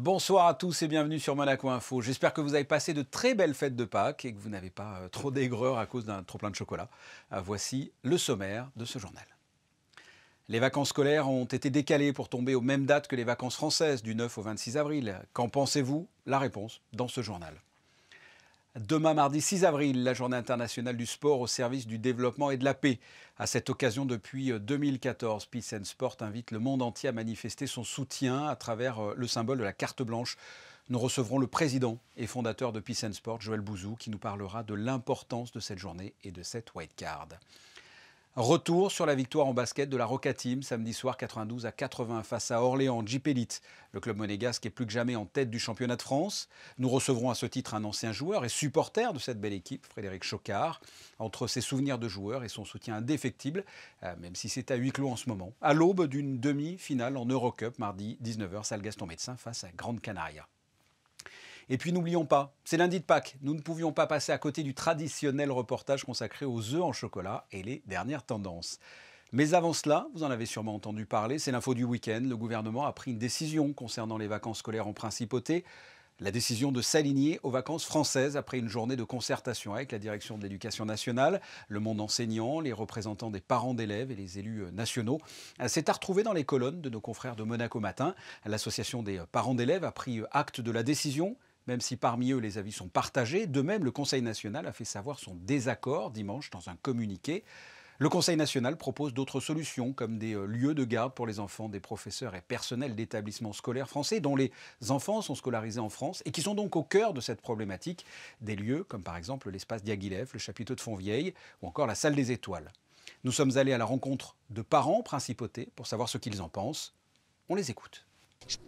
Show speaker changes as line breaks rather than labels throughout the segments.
Bonsoir à tous et bienvenue sur Monaco Info. J'espère que vous avez passé de très belles fêtes de Pâques et que vous n'avez pas trop d'aigreur à cause d'un trop plein de chocolat. Voici le sommaire de ce journal. Les vacances scolaires ont été décalées pour tomber aux mêmes dates que les vacances françaises du 9 au 26 avril. Qu'en pensez-vous? La réponse dans ce journal. Demain, mardi 6 avril, la journée internationale du sport au service du développement et de la paix. À cette occasion, depuis 2014, Peace and Sport invite le monde entier à manifester son soutien à travers le symbole de la carte blanche. Nous recevrons le président et fondateur de Peace and Sport, Joël Bouzou, qui nous parlera de l'importance de cette journée et de cette white card. Retour sur la victoire en basket de la Roca Team samedi soir 92-80 face à Orléans, Jeep Elite. Le club monégasque est plus que jamais en tête du championnat de France. Nous recevrons à ce titre un ancien joueur et supporter de cette belle équipe, Frédéric Chocard. Entre ses souvenirs de joueur et son soutien indéfectible, même si c'est à huis clos en ce moment, à l'aube d'une demi-finale en Eurocup, mardi 19h, salle Gaston Médecin face à Grande Canaria. Et puis n'oublions pas, c'est lundi de Pâques, nous ne pouvions pas passer à côté du traditionnel reportage consacré aux œufs en chocolat et les dernières tendances. Mais avant cela, vous en avez sûrement entendu parler, c'est l'info du week-end. Le gouvernement a pris une décision concernant les vacances scolaires en principauté. La décision de s'aligner aux vacances françaises après une journée de concertation avec la direction de l'éducation nationale, le monde enseignant, les représentants des parents d'élèves et les élus nationaux. C'est à retrouver dans les colonnes de nos confrères de Monaco Matin. L'association des parents d'élèves a pris acte de la décision, même si parmi eux les avis sont partagés. De même, le Conseil national a fait savoir son désaccord dimanche dans un communiqué. Le Conseil national propose d'autres solutions, comme des lieux de garde pour les enfants des professeurs et personnels d'établissements scolaires français dont les enfants sont scolarisés en France et qui sont donc au cœur de cette problématique. Des lieux comme par exemple l'espace Diaghilev, le chapiteau de Fontvieille ou encore la salle des Étoiles. Nous sommes allés à la rencontre de parents principautés pour savoir ce qu'ils en pensent. On les écoute.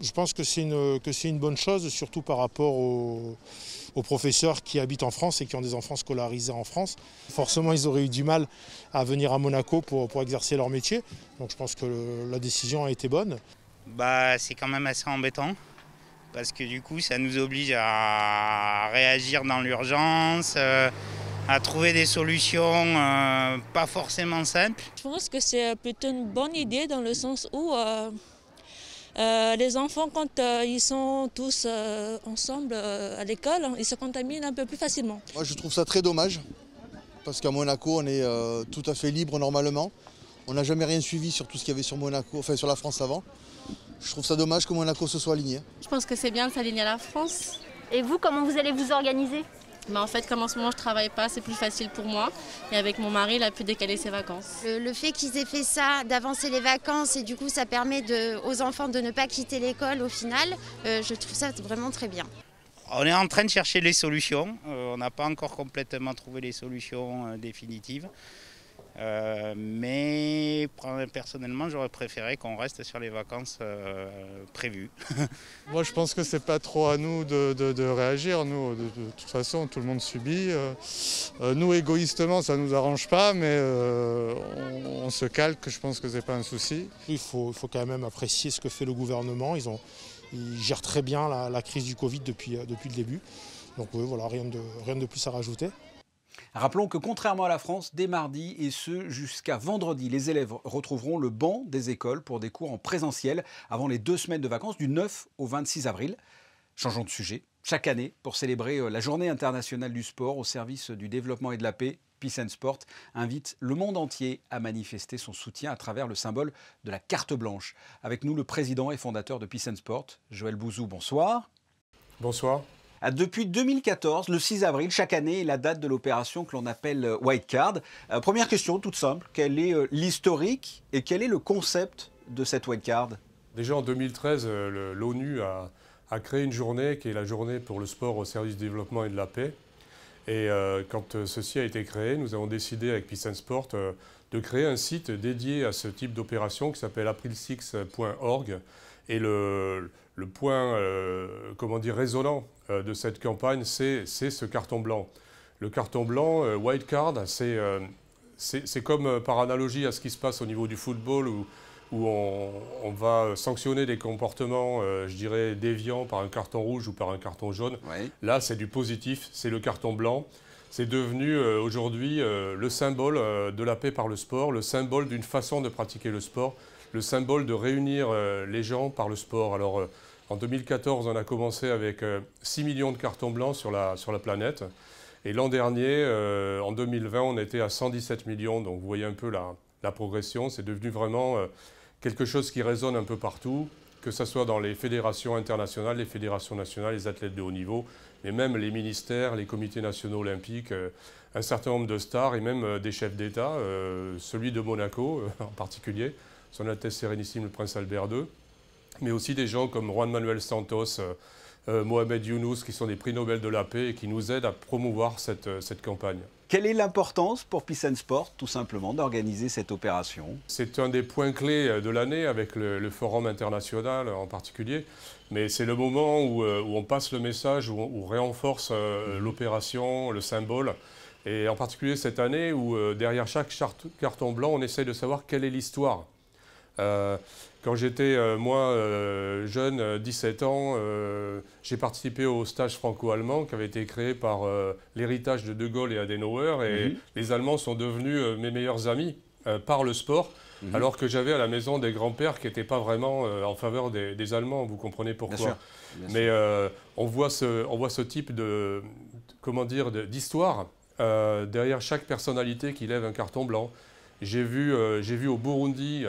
Je pense que c'est une bonne chose, surtout par rapport aux professeurs qui habitent en France et qui ont des enfants scolarisés en France. Forcément, ils auraient eu du mal à venir à Monaco pour exercer leur métier. Donc je pense que la décision a été bonne.
C'est quand même assez embêtant parce que du coup, ça nous oblige à réagir dans l'urgence, à trouver des solutions pas forcément simples.
Je pense que c'est plutôt une bonne idée dans le sens où les enfants, quand ils sont tous ensemble à l'école, ils se contaminent un peu plus facilement.
Moi, je trouve ça très dommage, parce qu'à Monaco, on est tout à fait libre normalement. On n'a jamais rien suivi sur tout ce qu'il y avait sur Monaco, enfin sur la France avant. Je trouve ça dommage que Monaco se soit aligné.
Je pense que c'est bien de s'aligner à la France.
Et vous, comment vous allez vous organiser ?
En fait, comme en ce moment je ne travaille pas, c'est plus facile pour moi. Et avec mon mari, il a pu décaler ses vacances.
Le fait qu'ils aient fait ça, d'avancer les vacances, et du coup ça permet aux enfants de ne pas quitter l'école au final, je trouve ça vraiment très bien.
On est en train de chercher les solutions. On n'a pas encore complètement trouvé les solutions définitives. Mais personnellement, j'aurais préféré qu'on reste sur les vacances prévues.
Moi, je pense que c'est pas trop à nous de réagir. Nous, de toute façon, tout le monde subit. Nous, égoïstement, ça nous arrange pas, mais on se calque. Je pense que c'est pas un souci.
Il faut quand même apprécier ce que fait le gouvernement. Ils gèrent très bien la crise du Covid depuis le début. Donc oui, voilà, rien de plus à rajouter.
Rappelons que contrairement à la France, dès mardi et ce jusqu'à vendredi, les élèves retrouveront le banc des écoles pour des cours en présentiel avant les 2 semaines de vacances du 9 au 26 avril. Changeons de sujet. Chaque année, pour célébrer la journée internationale du sport au service du développement et de la paix, Peace and Sport invite le monde entier à manifester son soutien à travers le symbole de la carte blanche. Avec nous, le président et fondateur de Peace and Sport, Joël Bouzou, bonsoir.
Bonsoir.
Depuis 2014, le 6 avril, chaque année, est la date de l'opération que l'on appelle White Card. Première question, toute simple. Quel est l'historique et quel est le concept de cette White Card ?
Déjà en 2013, l'ONU a créé une journée qui est la journée pour le sport au service du développement et de la paix. Et quand ceci a été créé, nous avons décidé avec Peace and Sport de créer un site dédié à ce type d'opération qui s'appelle aprilsix.org. Et le point résonant de cette campagne, c'est ce carton blanc. Le carton blanc, white card, c'est comme par analogie à ce qui se passe au niveau du football où on va sanctionner des comportements, je dirais, déviants par un carton rouge ou par un carton jaune.
Oui.
Là, c'est du positif, c'est le carton blanc. C'est devenu aujourd'hui le symbole de la paix par le sport, le symbole d'une façon de pratiquer le sport, le symbole de réunir les gens par le sport. Alors, En 2014, on a commencé avec 6 millions de cartons blancs sur la planète. Et l'an dernier, en 2020, on était à 117 millions. Donc vous voyez un peu la progression. C'est devenu vraiment quelque chose qui résonne un peu partout, que ce soit dans les fédérations internationales, les fédérations nationales, les athlètes de haut niveau, mais même les ministères, les comités nationaux olympiques, un certain nombre de stars et même des chefs d'État, celui de Monaco en particulier, Son Altesse Sérénissime le Prince Albert II, mais aussi des gens comme Juan Manuel Santos, Mohamed Younous, qui sont des prix Nobel de la paix et qui nous aident à promouvoir cette campagne.
Quelle est l'importance pour Peace and Sport, tout simplement, d'organiser cette opération?
C'est un des points clés de l'année, avec le Forum international en particulier. Mais c'est le moment où on passe le message, où on renforce l'opération, le symbole. Et en particulier cette année, où derrière chaque carton blanc, on essaye de savoir quelle est l'histoire. Quand j'étais, moi, jeune, 17 ans, j'ai participé au stage franco-allemand qui avait été créé par l'héritage de De Gaulle et Adenauer. Et les Allemands sont devenus mes meilleurs amis par le sport, alors que j'avais à la maison des grands-pères qui n'étaient pas vraiment en faveur des Allemands. Vous comprenez pourquoi. Bien sûr. Mais on voit ce type d'histoire derrière chaque personnalité qui lève un carton blanc. J'ai vu au Burundi,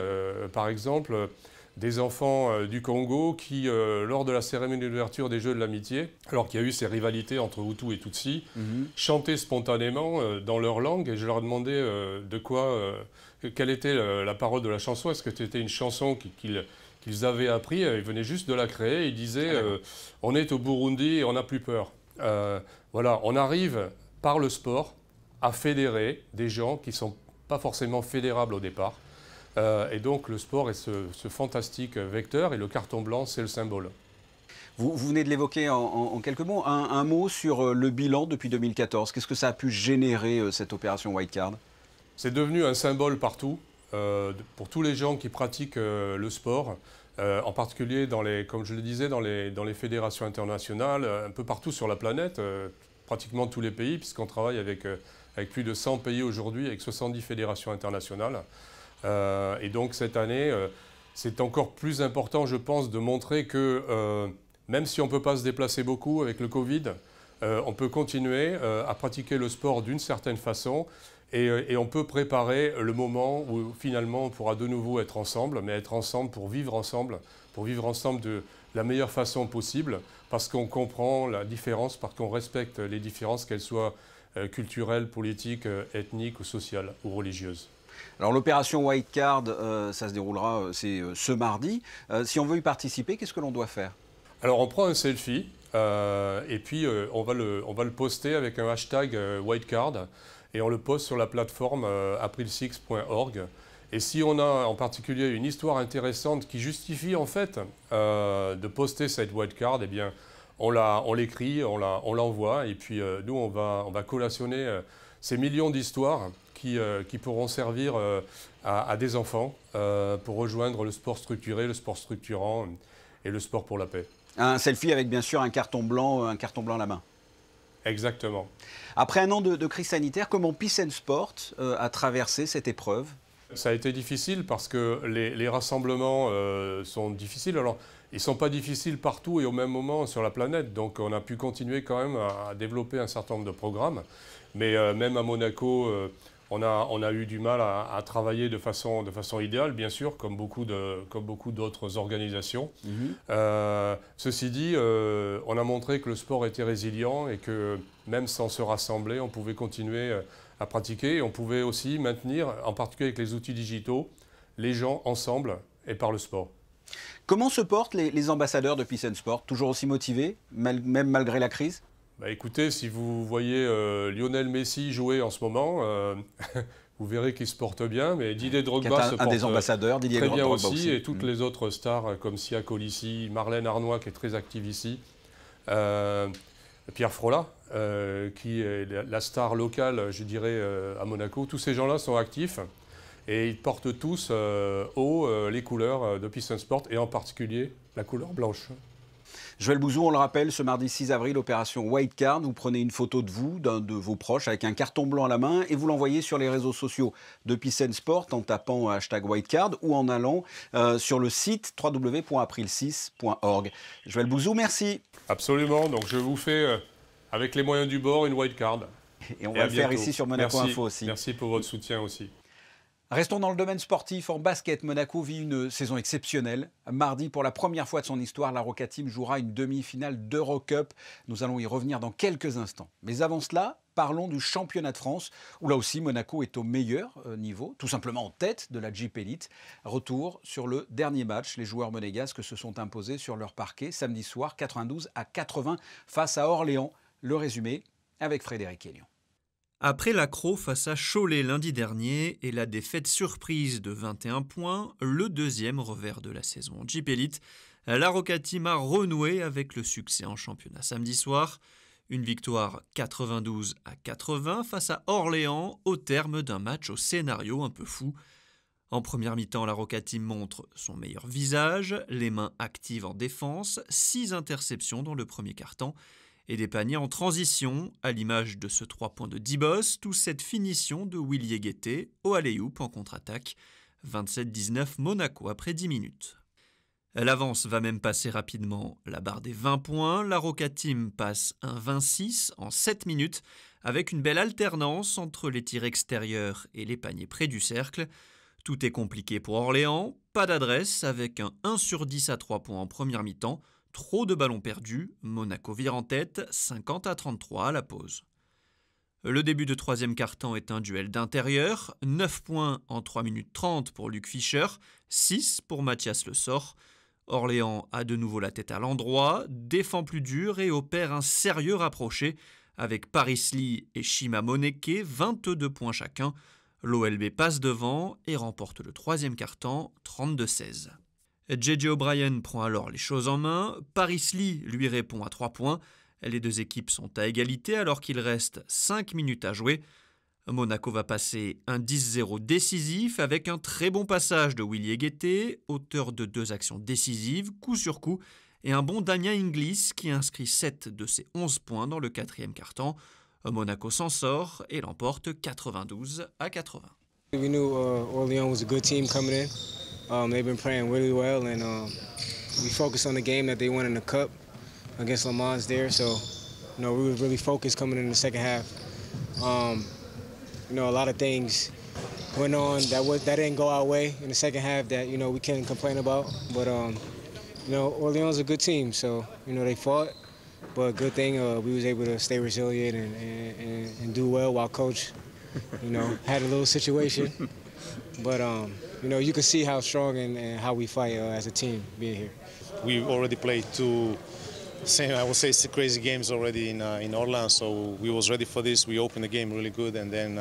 par exemple, des enfants du Congo qui, lors de la cérémonie d'ouverture des Jeux de l'Amitié, alors qu'il y a eu ces rivalités entre Hutus et Tutsis, chantaient spontanément dans leur langue. Et je leur demandais quelle était la parole de la chanson. Est-ce que c'était une chanson qu'ils avaient appris? Ils venaient juste de la créer. Ils disaient on est au Burundi et on n'a plus peur. Voilà, on arrive par le sport à fédérer des gens qui sont pas forcément fédérable au départ. Et donc le sport est ce fantastique vecteur et le carton blanc, c'est le symbole.
Vous venez de l'évoquer en quelques mots. Un mot sur le bilan depuis 2014. Qu'est-ce que ça a pu générer, cette opération White Card?
C'est devenu un symbole partout, pour tous les gens qui pratiquent le sport, en particulier, comme je le disais, dans les fédérations internationales, un peu partout sur la planète, pratiquement tous les pays, puisqu'on travaille avec plus de 100 pays aujourd'hui, avec 70 fédérations internationales. Et donc cette année, c'est encore plus important, je pense, de montrer que même si on ne peut pas se déplacer beaucoup avec le Covid, on peut continuer à pratiquer le sport d'une certaine façon et on peut préparer le moment où finalement on pourra de nouveau être ensemble, mais être ensemble pour vivre ensemble de la meilleure façon possible, parce qu'on comprend la différence, parce qu'on respecte les différences, qu'elles soient culturelles, politiques, ethniques ou sociales ou religieuses.
Alors l'opération White Card, ça se déroulera ce mardi. Si on veut y participer, qu'est-ce que l'on doit faire?
Alors on prend un selfie et puis on va le poster avec un hashtag White Card et on le poste sur la plateforme aprilsix.org. Et si on a en particulier une histoire intéressante qui justifie en fait de poster cette White Card, eh bien on l'écrit, on l'envoie et puis nous on va collationner ces millions d'histoires qui pourront servir à des enfants pour rejoindre le sport structuré, le sport structurant et le sport pour la paix.
Un selfie avec bien sûr un carton blanc à la main.
Exactement.
Après un an de crise sanitaire, comment Peace and Sport a traversé cette épreuve?
Ça a été difficile parce que les rassemblements sont difficiles. Alors, ils ne sont pas difficiles partout et au même moment sur la planète. Donc, on a pu continuer quand même à développer un certain nombre de programmes. Mais même à Monaco, on a eu du mal à travailler de façon idéale, bien sûr, comme beaucoup d'autres organisations. Ceci dit, on a montré que le sport était résilient et que même sans se rassembler, on pouvait continuer à pratiquer. Et on pouvait aussi maintenir, en particulier avec les outils digitaux, les gens ensemble et par le sport.
Comment se portent les ambassadeurs de Peace and Sport? Toujours aussi motivés, même malgré la crise?
Bah écoutez, si vous voyez Lionel Messi jouer en ce moment, vous verrez qu'il se porte bien, mais Didier Drogba se porte
des ambassadeurs,
très bien aussi, et toutes les autres stars comme Sia Colissi, Marlène Arnois qui est très active ici, Pierre Frola qui est la star locale, je dirais, à Monaco. Tous ces gens-là sont actifs et ils portent tous haut les couleurs de Peace and Sport et en particulier la couleur blanche.
Joël Bouzou, on le rappelle, ce mardi 6 avril, opération White Card. Vous prenez une photo de vous, d'un de vos proches, avec un carton blanc à la main et vous l'envoyez sur les réseaux sociaux de Peace and Sport en tapant #WhiteCard ou en allant sur le site www.april6.org. Joël Bouzou, merci.
Absolument, donc je vous fais, avec les moyens du bord, une White Card.
Et on va le faire ici sur Monaco Info aussi.
Merci pour votre soutien aussi.
Restons dans le domaine sportif. En basket, Monaco vit une saison exceptionnelle. Mardi, pour la première fois de son histoire, la Roca Team jouera une demi-finale d'Eurocup. Nous allons y revenir dans quelques instants. Mais avant cela, parlons du championnat de France, où là aussi Monaco est au meilleur niveau, tout simplement en tête de la Jeep Elite. Retour sur le dernier match. Les joueurs monégasques se sont imposés sur leur parquet samedi soir, 92-80 face à Orléans. Le résumé avec Frédéric Hélion.
Après l'accro face à Cholet lundi dernier et la défaite surprise de 21 points, le deuxième revers de la saison en Jeep Elite, la Roca Team a renoué avec le succès en championnat samedi soir. Une victoire 92-80 face à Orléans au terme d'un match au scénario un peu fou. En première mi-temps, la Roca Team montre son meilleur visage, les mains actives en défense, 6 interceptions dans le premier quart-temps et des paniers en transition, à l'image de ce 3 points de Dibos, tout cette finition de Willy Guettet au alley-oop en contre-attaque. 27-19 Monaco après 10 minutes. L'avance va même passer rapidement la barre des 20 points. La Roca Team passe un 26 en 7 minutes avec une belle alternance entre les tirs extérieurs et les paniers près du cercle. Tout est compliqué pour Orléans, pas d'adresse avec un 1 sur 10 à 3 points en première mi-temps. Trop de ballons perdus, Monaco vire en tête, 50-33 à la pause. Le début de troisième quart-temps est un duel d'intérieur, 9 points en 3 minutes 30 pour Luc Fischer, 6 pour Mathias Le Sort. Orléans a de nouveau la tête à l'endroit, défend plus dur et opère un sérieux rapproché avec Paris Lee et Shima Moneke, 22 points chacun. L'OLB passe devant et remporte le troisième quart-temps, 32-16. JJ O'Brien prend alors les choses en main, Paris Lee lui répond à 3 points. Les deux équipes sont à égalité alors qu'il reste 5 minutes à jouer. Monaco va passer un 10-0 décisif avec un très bon passage de Willy Guettet, auteur de 2 actions décisives, coup sur coup, et un bon Damien Inglis qui inscrit 7 de ses 11 points dans le quatrième quart-temps. Monaco s'en sort et l'emporte 92-80.
We knew Orléans was a good team coming in. They've been playing really well, and we focused on the game that they won in the Cup against Le Mans there. So, we were really focused coming in the second half. A lot of things went on that didn't go our way in the second half that we can't complain about. But Orléans is a good team, so they fought. But good thing we was able to stay resilient and do well while coach, had a little situation. But you can see how strong and how we fight as a team being here.
We already played 2, I would say, crazy games already in Orléans, so we was ready for this. We opened the game really good and then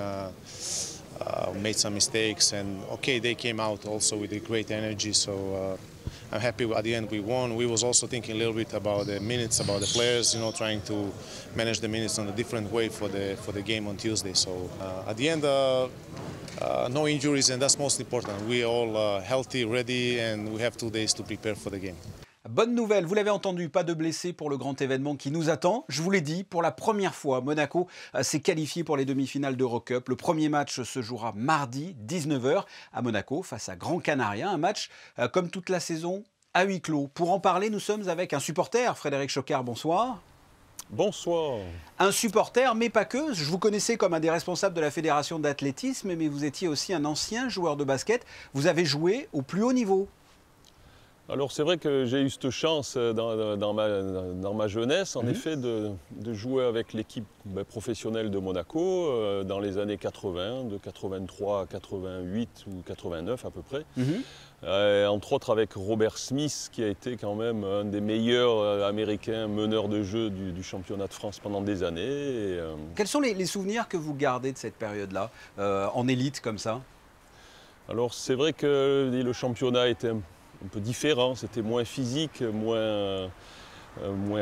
made some mistakes. And okay, they came out also with a great energy. So I'm happy at the end we won. We was also thinking a little bit about the minutes, about the players, trying to manage the minutes in a different way for the game on Tuesday. So at the end. No injuries, and that's most important. We are all healthy, ready, and we have 2 days to prepare for the game.
Bonne nouvelle, vous l'avez entendu, pas de blessés pour le grand événement qui nous attend. Je vous l'ai dit, pour la première fois, Monaco s'est qualifié pour les demi-finales d'Eurocup. Le premier match se jouera mardi, 19h, à Monaco, face à Gran Canaria. Un match, comme toute la saison, à huis clos. Pour en parler, nous sommes avec un supporter, Frédéric Chocard, bonsoir.
Bonsoir.
Un supporter, mais pas que. Je vous connaissais comme un des responsables de la fédération d'athlétisme, mais vous étiez aussi un ancien joueur de basket. Vous avez joué au plus haut niveau.
Alors c'est vrai que j'ai eu cette chance dans ma jeunesse, en effet, de jouer avec l'équipe professionnelle de Monaco dans les années 80, de 83 à 88 ou 89 à peu près. Entre autres avec Robert Smith, qui a été quand même un des meilleurs Américains meneurs de jeu du championnat de France pendant des années.
Quels sont les souvenirs que vous gardez de cette période-là, en élite comme ça?
Alors c'est vrai que le championnat était un peu différent, c'était moins physique, moins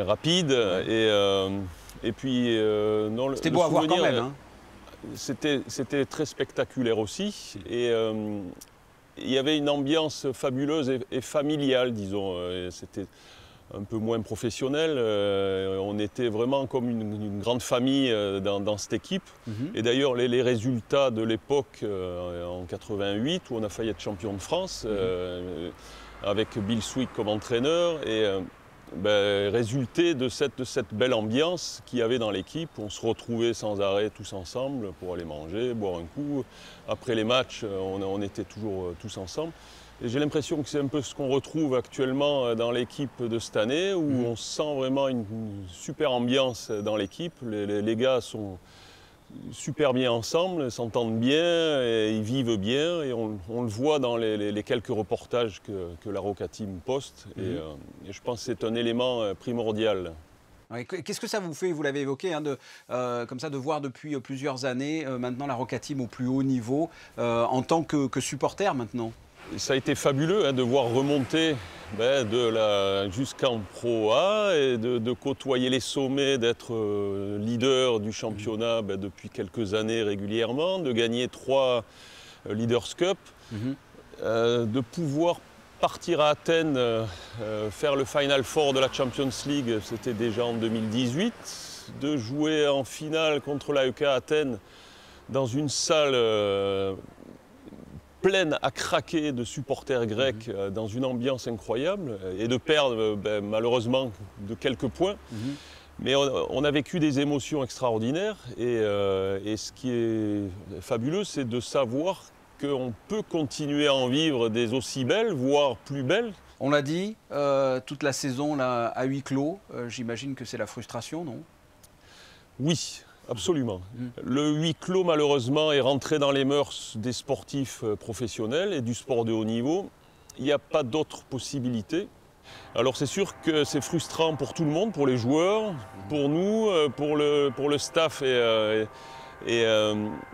rapide. Et puis, non,
c'était beau à voir quand même. Hein.
C'était très spectaculaire aussi. Et il y avait une ambiance fabuleuse et familiale, disons. C'était un peu moins professionnel. On était vraiment comme une grande famille dans cette équipe. Et d'ailleurs, les résultats de l'époque, en 88, où on a failli être champion de France, avec Bill Swick comme entraîneur, et résultaient de cette belle ambiance qu'il y avait dans l'équipe. On se retrouvait sans arrêt tous ensemble pour aller manger, boire un coup. Après les matchs, on était toujours tous ensemble. Et j'ai l'impression que c'est un peu ce qu'on retrouve actuellement dans l'équipe de cette année, où on sent vraiment une super ambiance dans l'équipe. Les gars sont super bien ensemble, s'entendent bien, et ils vivent bien. Et on le voit dans les quelques reportages que la Roca Team poste. Et je pense que c'est un élément primordial.
Qu'est-ce que ça vous fait, vous l'avez évoqué, comme ça, de voir depuis plusieurs années maintenant la Roca Team au plus haut niveau, en tant que supporter maintenant?
Ça a été fabuleux de voir remonter jusqu'en Pro A et de côtoyer les sommets, d'être leader du championnat depuis quelques années régulièrement, de gagner 3 Leaders Cup, de pouvoir partir à Athènes, faire le Final Four de la Champions League, c'était déjà en 2018, de jouer en finale contre l'AEK Athènes dans une salle pleine à craquer de supporters grecs dans une ambiance incroyable et de perdre malheureusement de quelques points. Mais on a vécu des émotions extraordinaires et ce qui est fabuleux, c'est de savoir qu'on peut continuer à en vivre des aussi belles, voire plus belles.
On l'a dit, toute la saison là, à huis clos, j'imagine que c'est la frustration, non?
Oui. Absolument. Le huis clos, malheureusement, est rentré dans les mœurs des sportifs professionnels et du sport de haut niveau. Il n'y a pas d'autre possibilité. Alors c'est sûr que c'est frustrant pour tout le monde, pour les joueurs, pour nous, pour le staff,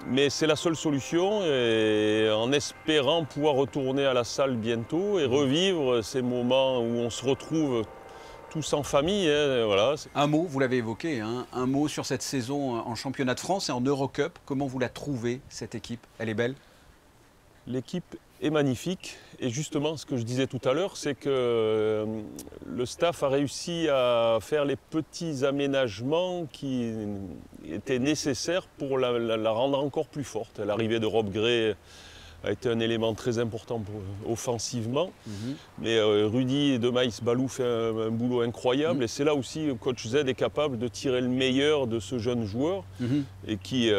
mais c'est la seule solution, et en espérant pouvoir retourner à la salle bientôt et revivre ces moments où on se retrouve tous en famille. Voilà.
Un mot, vous l'avez évoqué, un mot sur cette saison en championnat de France et en Eurocup. Comment vous la trouvez, cette équipe? Elle est belle?
L'équipe est magnifique. Et justement, ce que je disais tout à l'heure, c'est que le staff a réussi à faire les petits aménagements qui étaient nécessaires pour la rendre encore plus forte. L'arrivée de Rob Gray a été un élément très important offensivement. Mais Rudy de Maïs Balou fait un boulot incroyable. Et c'est là aussi que coach Z est capable de tirer le meilleur de ce jeune joueur et qui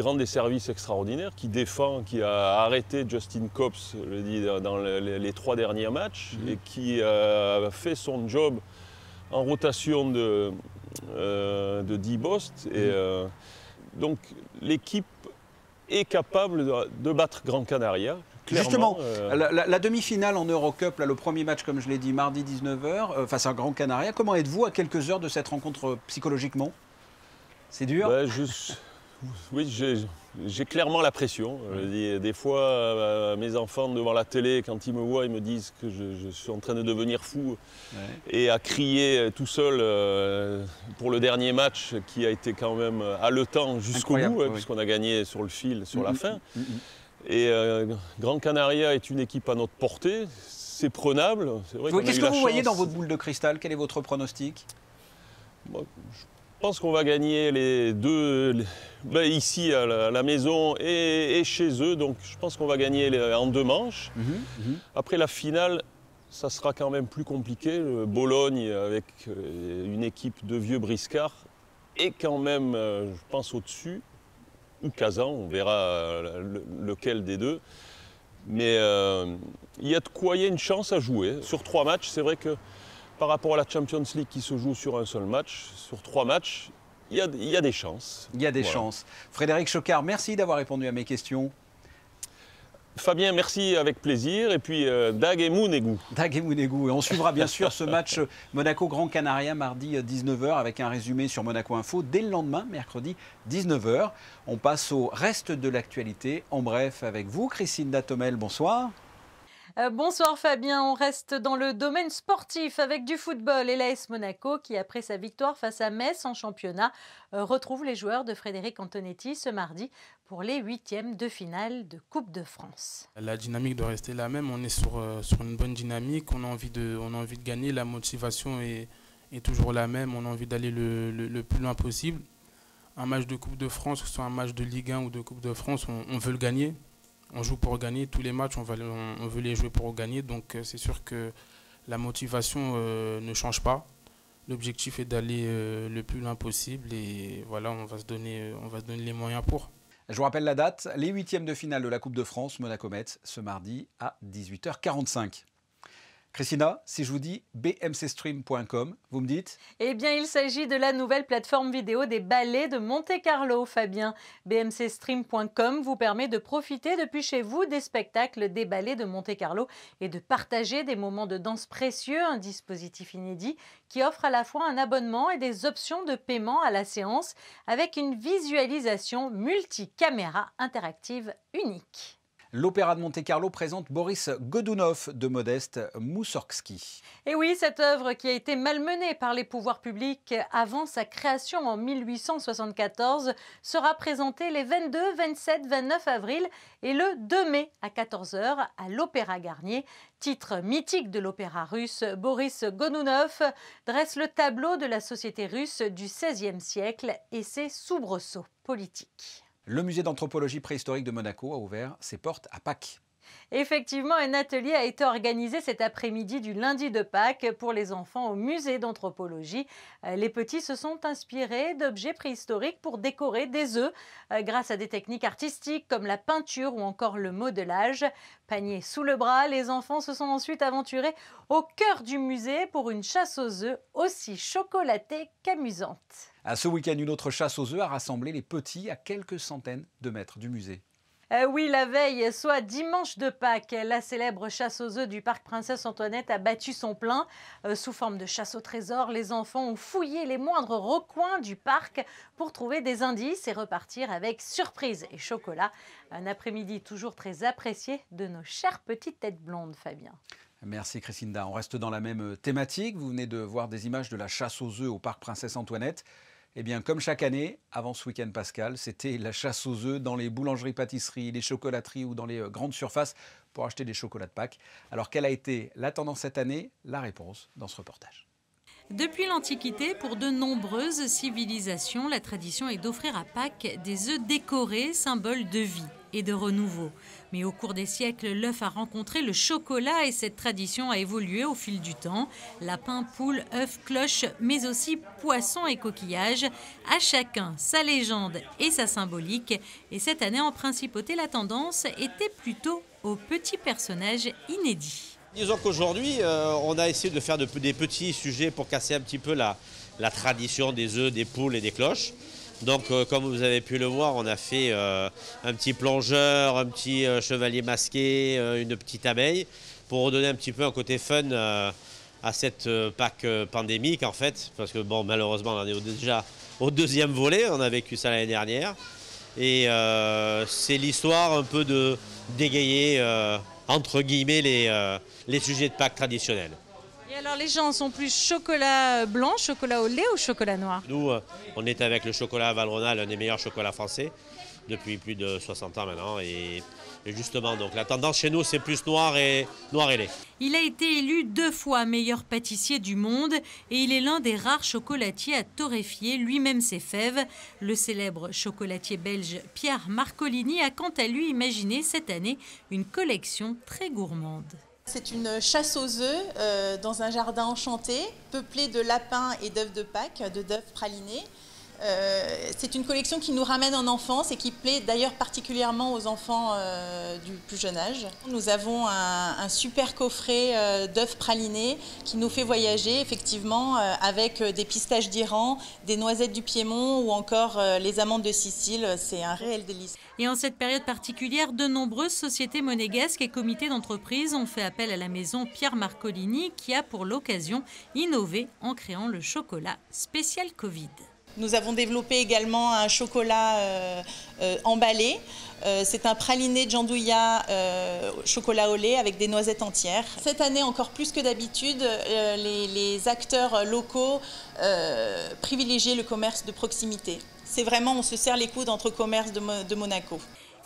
rend des services extraordinaires, qui défend, qui a arrêté Justin Cobbs, je le dis, dans les 3 derniers matchs et qui a fait son job en rotation de D-Bost. Donc l'équipe est capable de battre Gran Canaria.
Justement, la demi-finale en Eurocup, le premier match, comme je l'ai dit, mardi 19h, face à Gran Canaria, comment êtes-vous à quelques heures de cette rencontre psychologiquement? C'est dur?
Oui, j'ai clairement la pression. Des fois, mes enfants devant la télé, quand ils me voient, ils me disent que je suis en train de devenir fou. Et à crier tout seul pour le dernier match qui a été quand même haletant jusqu'au bout, puisqu'on a gagné sur le fil, sur la fin. Et Gran Canaria est une équipe à notre portée. C'est prenable.
Qu'est-ce que vous voyez dans votre boule de cristal? Quel est votre pronostic?
Je pense qu'on va gagner les deux ici à la maison et chez eux. Donc je pense qu'on va gagner en 2 manches. Après la finale, ça sera quand même plus compliqué. Bologne, avec une équipe de vieux briscards, est quand même, je pense, au-dessus. Ou Kazan, on verra lequel des deux. Mais il y a de quoi, il y a une chance à jouer. Sur 3 matchs, c'est vrai que par rapport à la Champions League qui se joue sur un seul match, sur 3 matchs, il y a des chances.
Il y a des chances. Frédéric Chocard, merci d'avoir répondu à mes questions.
Fabien, merci, avec plaisir. Et puis, Dag et Mounegou.
Dag et Mounegou. Et on suivra bien sûr ce match Monaco-Gran Canaria mardi 19h avec un résumé sur Monaco Info dès le lendemain, mercredi 19h. On passe au reste de l'actualité. En bref, avec vous, Christine Datomel, bonsoir.
Bonsoir Fabien, on reste dans le domaine sportif avec du football et l'AS Monaco qui, après sa victoire face à Metz en championnat, retrouve les joueurs de Frédéric Antonetti ce mardi pour les 8e de finale de Coupe de France.
La dynamique doit rester la même, on est sur une bonne dynamique, on a envie de gagner, la motivation est toujours la même, on a envie d'aller le plus loin possible. Un match de Coupe de France, que ce soit un match de Ligue 1 ou de Coupe de France, on veut le gagner. On joue pour gagner, tous les matchs on veut les jouer pour gagner, donc c'est sûr que la motivation ne change pas. L'objectif est d'aller le plus loin possible et voilà, on va se donner les moyens pour.
Je vous rappelle la date, les 8e de finale de la Coupe de France, Monaco-Metz, ce mardi à 18h45. Christina, si je vous dis bmcstream.com, vous me dites ?
Eh bien, il s'agit de la nouvelle plateforme vidéo des ballets de Monte-Carlo, Fabien. bmcstream.com vous permet de profiter depuis chez vous des spectacles des ballets de Monte-Carlo et de partager des moments de danse précieux, un dispositif inédit qui offre à la fois un abonnement et des options de paiement à la séance avec une visualisation multicaméra interactive unique.
L'Opéra de Monte-Carlo présente Boris Godunov de Modeste Moussorgsky.
Et oui, cette œuvre qui a été malmenée par les pouvoirs publics avant sa création en 1874 sera présentée les 22, 27, 29 avril et le 2 mai à 14h à l'Opéra Garnier. Titre mythique de l'opéra russe, Boris Godunov dresse le tableau de la société russe du XVIe siècle et ses soubresauts politiques.
Le musée d'anthropologie préhistorique de Monaco a ouvert ses portes à Pâques.
Effectivement, un atelier a été organisé cet après-midi du lundi de Pâques pour les enfants au musée d'anthropologie. Les petits se sont inspirés d'objets préhistoriques pour décorer des œufs grâce à des techniques artistiques comme la peinture ou encore le modelage. Panier sous le bras, les enfants se sont ensuite aventurés au cœur du musée pour une chasse aux œufs aussi chocolatée qu'amusante.
À ce week-end, une autre chasse aux œufs a rassemblé les petits à quelques centaines de mètres du musée.
Oui, la veille, soit dimanche de Pâques, la célèbre chasse aux œufs du parc Princesse Antoinette a battu son plein. Sous forme de chasse au trésor, les enfants ont fouillé les moindres recoins du parc pour trouver des indices et repartir avec surprise et chocolat. Un après-midi toujours très apprécié de nos chères petites têtes blondes, Fabien.
Merci Christinda. On reste dans la même thématique. Vous venez de voir des images de la chasse aux œufs au parc Princesse Antoinette. Eh bien, comme chaque année, avant ce week-end pascal, c'était la chasse aux œufs dans les boulangeries-pâtisseries, les chocolateries ou dans les grandes surfaces pour acheter des chocolats de Pâques. Alors, quelle a été la tendance cette année? La réponse dans ce reportage.
Depuis l'Antiquité, pour de nombreuses civilisations, la tradition est d'offrir à Pâques des œufs décorés, symbole de vie et de renouveau. Mais au cours des siècles, l'œuf a rencontré le chocolat et cette tradition a évolué au fil du temps. Lapin, poule, œuf, cloche, mais aussi poisson et coquillages. À chacun sa légende et sa symbolique. Et cette année, en principauté, la tendance était plutôt aux petits personnages inédits.
Disons qu'aujourd'hui, on a essayé de faire des petits sujets pour casser un petit peu la tradition des œufs, des poules et des cloches. Donc, comme vous avez pu le voir, on a fait un petit plongeur, un petit chevalier masqué, une petite abeille, pour redonner un petit peu un côté fun à cette Pâques pandémique, en fait. Parce que, bon, malheureusement, on en est déjà au deuxième volet, on a vécu ça l'année dernière. Et c'est l'histoire un peu de dégayer, entre guillemets, les sujets de Pâques traditionnels.
Et alors les gens sont plus chocolat blanc, chocolat au lait ou chocolat noir?
Nous, on est avec le chocolat Valrhona, l'un des meilleurs chocolats français, depuis plus de 60 ans maintenant. Et justement, donc la tendance chez nous, c'est plus noir et lait.
Il a été élu 2 fois meilleur pâtissier du monde et il est l'un des rares chocolatiers à torréfier lui-même ses fèves. Le célèbre chocolatier belge Pierre Marcolini a quant à lui imaginé cette année une collection très gourmande.
C'est une chasse aux œufs dans un jardin enchanté, peuplé de lapins et d'œufs de Pâques, d'œufs pralinés. C'est une collection qui nous ramène en enfance et qui plaît d'ailleurs particulièrement aux enfants du plus jeune âge. Nous avons un super coffret d'œufs pralinés qui nous fait voyager effectivement avec des pistaches d'Iran, des noisettes du Piémont ou encore les amandes de Sicile. C'est un réel délice.
Et en cette période particulière, de nombreuses sociétés monégasques et comités d'entreprise ont fait appel à la maison Pierre Marcolini qui a pour l'occasion innové en créant le chocolat spécial Covid.
Nous avons développé également un chocolat emballé. C'est un praliné de Jandouilla chocolat au lait avec des noisettes entières. Cette année, encore plus que d'habitude, les acteurs locaux privilégient le commerce de proximité. C'est vraiment, on se serre les coudes entre commerces de Monaco.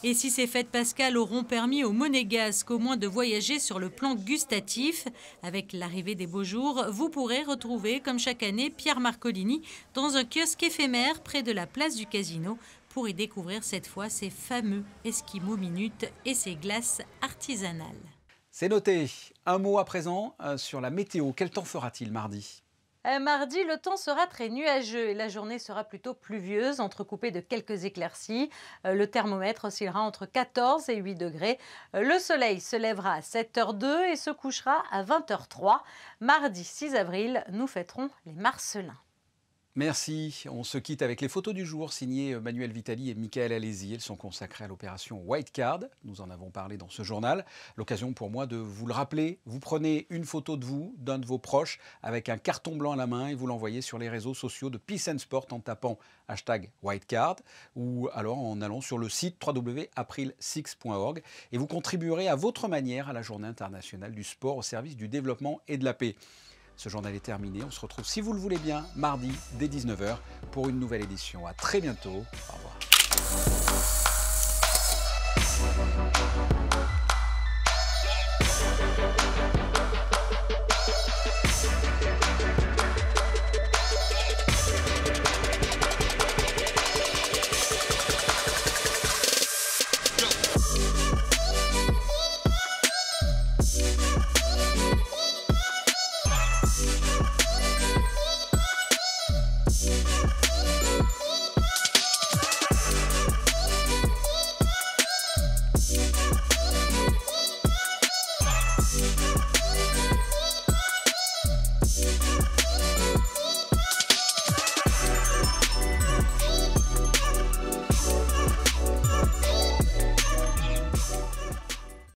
Et si ces fêtes pascales auront permis aux Monégasques au moins de voyager sur le plan gustatif, avec l'arrivée des beaux jours, vous pourrez retrouver, comme chaque année, Pierre Marcolini dans un kiosque éphémère près de la place du Casino pour y découvrir cette fois ses fameux Esquimaux minutes et ses glaces artisanales.
C'est noté. Un mot à présent sur la météo. Quel temps fera-t-il mardi ?
Mardi, le temps sera très nuageux et la journée sera plutôt pluvieuse, entrecoupée de quelques éclaircies. Le thermomètre oscillera entre 14 et 8 degrés. Le soleil se lèvera à 7h02 et se couchera à 20h03. Mardi 6 avril, nous fêterons les Marcellins.
Merci. On se quitte avec les photos du jour signées Manuel Vitali et Michael Alési. Elles sont consacrées à l'opération White Card. Nous en avons parlé dans ce journal. L'occasion pour moi de vous le rappeler. Vous prenez une photo de vous, d'un de vos proches, avec un carton blanc à la main et vous l'envoyez sur les réseaux sociaux de Peace and Sport en tapant #WhiteCard ou alors en allant sur le site www.april6.org et vous contribuerez à votre manière à la Journée internationale du sport au service du développement et de la paix. Ce journal est terminé. On se retrouve, si vous le voulez bien, mardi dès 19h pour une nouvelle édition. À très bientôt. Au revoir.